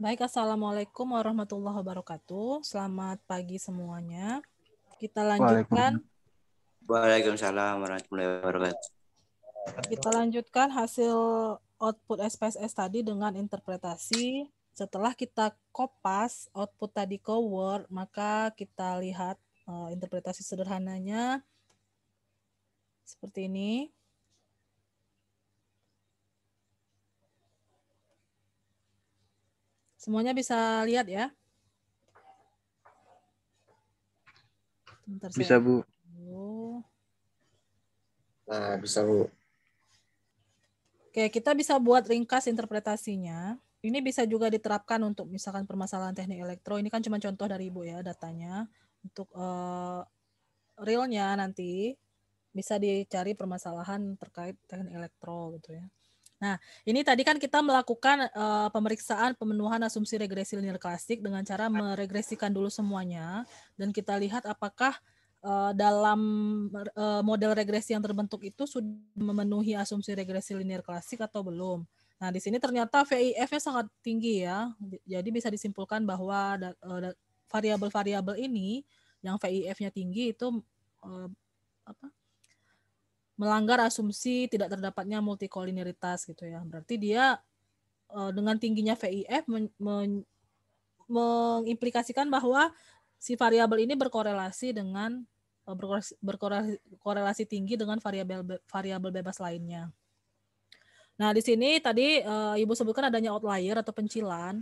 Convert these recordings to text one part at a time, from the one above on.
Baik, Assalamualaikum warahmatullahi wabarakatuh. Selamat pagi semuanya. Kita lanjutkan. Waalaikumsalam warahmatullahi wabarakatuh. Kita lanjutkan hasil output SPSS tadi dengan interpretasi. Setelah kita kopas output tadi ke Word, maka kita lihat interpretasi sederhananya seperti ini. Semuanya bisa lihat ya? Bentar, Bisa, Bu. Nah, bisa, Bu. Oke, kita bisa buat ringkas interpretasinya. Ini bisa juga diterapkan untuk misalkan permasalahan teknik elektro. Ini kan cuma contoh dari Ibu ya datanya. Untuk realnya nanti bisa dicari permasalahan terkait teknik elektro gitu ya. Nah, ini tadi kan kita melakukan pemeriksaan pemenuhan asumsi regresi linear klasik dengan cara meregresikan dulu semuanya dan kita lihat apakah dalam model regresi yang terbentuk itu sudah memenuhi asumsi regresi linear klasik atau belum. Nah, di sini ternyata VIF-nya sangat tinggi ya. Jadi bisa disimpulkan bahwa variabel-variabel ini yang VIF-nya tinggi itu melanggar asumsi tidak terdapatnya multikolinearitas gitu ya. Berarti dia dengan tingginya VIF mengimplikasikan bahwa si variabel ini berkorelasi dengan berkorelasi tinggi dengan variabel bebas lainnya. Nah, di sini tadi Ibu sebutkan adanya outlier atau pencilan.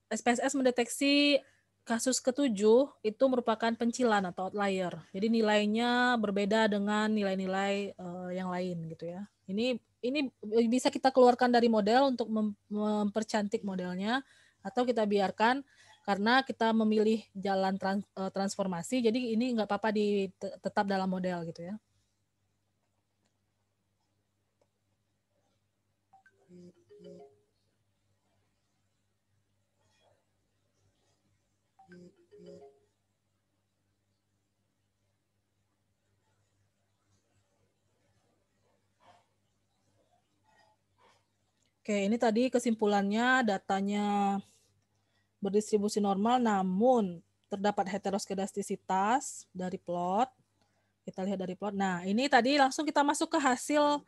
SPSS mendeteksi kasus ketujuh itu merupakan pencilan atau outlier. Jadi nilainya berbeda dengan nilai-nilai yang lain gitu ya. Ini bisa kita keluarkan dari model untuk mempercantik modelnya atau kita biarkan karena kita memilih jalan transformasi. Jadi ini nggak apa-apa tetap dalam model gitu ya. Oke, ini tadi kesimpulannya datanya berdistribusi normal namun terdapat heteroskedastisitas dari plot. Kita lihat dari plot. Nah, ini tadi langsung kita masuk ke hasil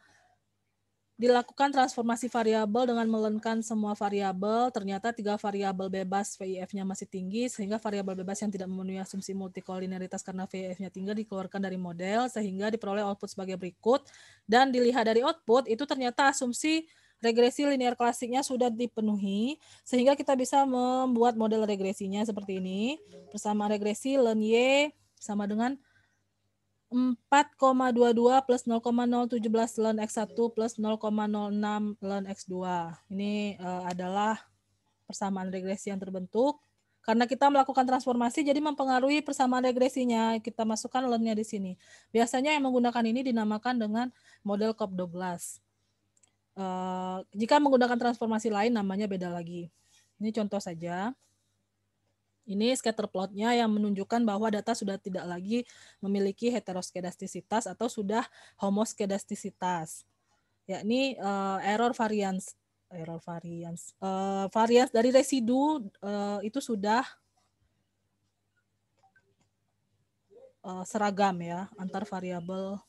dilakukan transformasi variabel dengan melenkan semua variabel. Ternyata 3 variabel bebas VIF-nya masih tinggi sehingga variabel bebas yang tidak memenuhi asumsi multikolinearitas karena VIF-nya tinggi dikeluarkan dari model sehingga diperoleh output sebagai berikut. Dan dilihat dari output itu ternyata asumsi regresi linear klasiknya sudah dipenuhi sehingga kita bisa membuat model regresinya seperti ini. Persamaan regresi ln Y sama dengan 4,22 plus 0,017 ln X1 plus 0,06 ln X2. Ini adalah persamaan regresi yang terbentuk. Karena kita melakukan transformasi, jadi mempengaruhi persamaan regresinya. Kita masukkan ln-nya di sini. Biasanya yang menggunakan ini dinamakan dengan model Cobb-Douglas. Jika menggunakan transformasi lain, namanya beda lagi. Ini contoh saja. Ini scatter plotnya yang menunjukkan bahwa data sudah tidak lagi memiliki heteroskedastisitas atau sudah homoskedastisitas, yakni variance dari residu itu sudah seragam ya antar variabel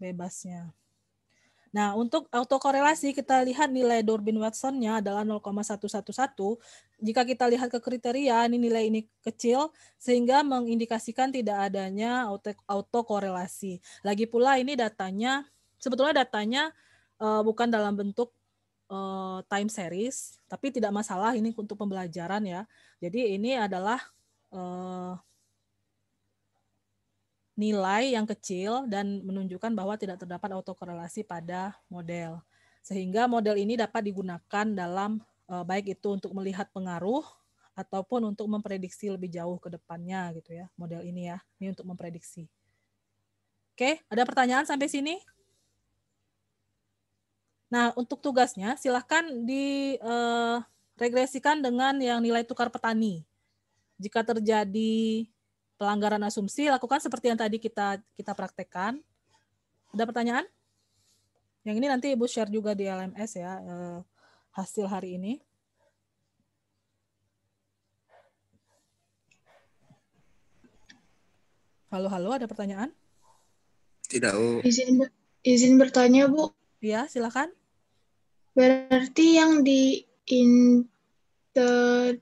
bebasnya. Nah, untuk autokorelasi kita lihat nilai Durbin-Watson-nya adalah 0,111. Jika kita lihat ke kriteria, nilai ini kecil sehingga mengindikasikan tidak adanya autokorelasi. Lagi pula ini sebetulnya datanya bukan dalam bentuk time series, tapi tidak masalah ini untuk pembelajaran ya. Jadi ini adalah nilai yang kecil dan menunjukkan bahwa tidak terdapat autokorelasi pada model. Sehingga model ini dapat digunakan dalam baik itu untuk melihat pengaruh ataupun untuk memprediksi lebih jauh ke depannya gitu ya. Model ini ya, ini untuk memprediksi. Oke, ada pertanyaan sampai sini? Nah, untuk tugasnya silahkan diregresikan dengan yang nilai tukar petani. Jika terjadi pelanggaran asumsi, lakukan seperti yang tadi kita praktekkan. Ada pertanyaan? Yang ini nanti Ibu share juga di LMS ya, hasil hari ini. Halo, ada pertanyaan? Tidak, Bu. Izin bertanya, Bu. Ya, silakan. Berarti yang di inter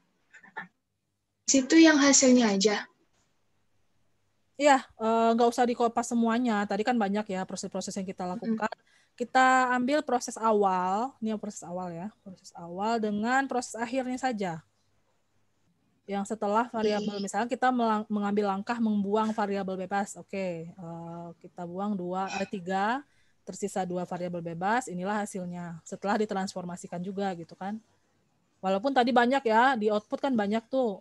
situ yang hasilnya aja. Iya, nggak usah dikopas semuanya. Tadi kan banyak ya proses-proses yang kita lakukan. Kita ambil proses awal, ini yang proses awal ya, proses awal dengan proses akhirnya saja. Yang setelah variabel, misalnya kita mengambil langkah membuang variabel bebas. Oke, kita buang 3, tersisa 2 variabel bebas, inilah hasilnya. Setelah ditransformasikan juga gitu kan. Walaupun tadi banyak ya, di output kan banyak tuh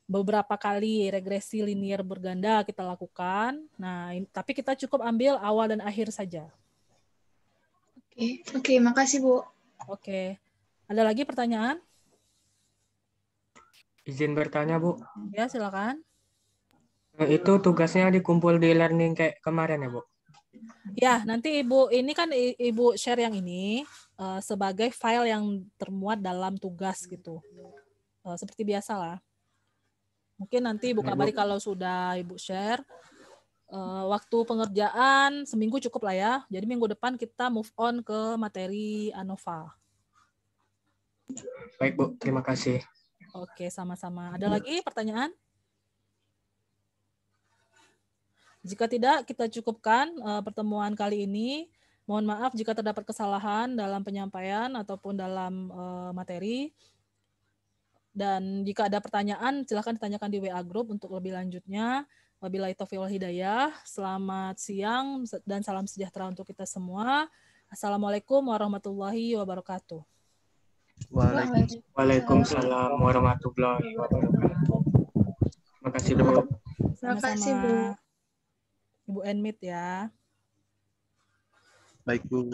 beberapa kali regresi linier berganda kita lakukan. Nah, tapi kita cukup ambil awal dan akhir saja. Oke, makasih, Bu. Oke. Ada lagi pertanyaan? Izin bertanya, Bu. Ya, silakan. Itu tugasnya dikumpul di learning kayak kemarin ya, Bu? Ya, nanti Ibu, ini kan Ibu share yang ini sebagai file yang termuat dalam tugas gitu. Seperti biasa lah. Mungkin nanti Ibu kabari kalau sudah Ibu share. Waktu pengerjaan seminggu cukup lah ya. Jadi minggu depan kita move on ke materi ANOVA. Baik, Bu. Terima kasih. Oke, sama-sama. Ada lagi pertanyaan? Jika tidak, kita cukupkan pertemuan kali ini. Mohon maaf jika terdapat kesalahan dalam penyampaian ataupun dalam materi. Dan jika ada pertanyaan, silakan ditanyakan di WA Group untuk lebih lanjutnya. Wabillahi taufiq wal hidayah. Selamat siang dan salam sejahtera untuk kita semua. Assalamualaikum warahmatullahi wabarakatuh. Waalaikumsalam warahmatullahi wabarakatuh. Terima kasih, Bu. Terima kasih, Bu. Ibu Enmit ya. Baik, Bu.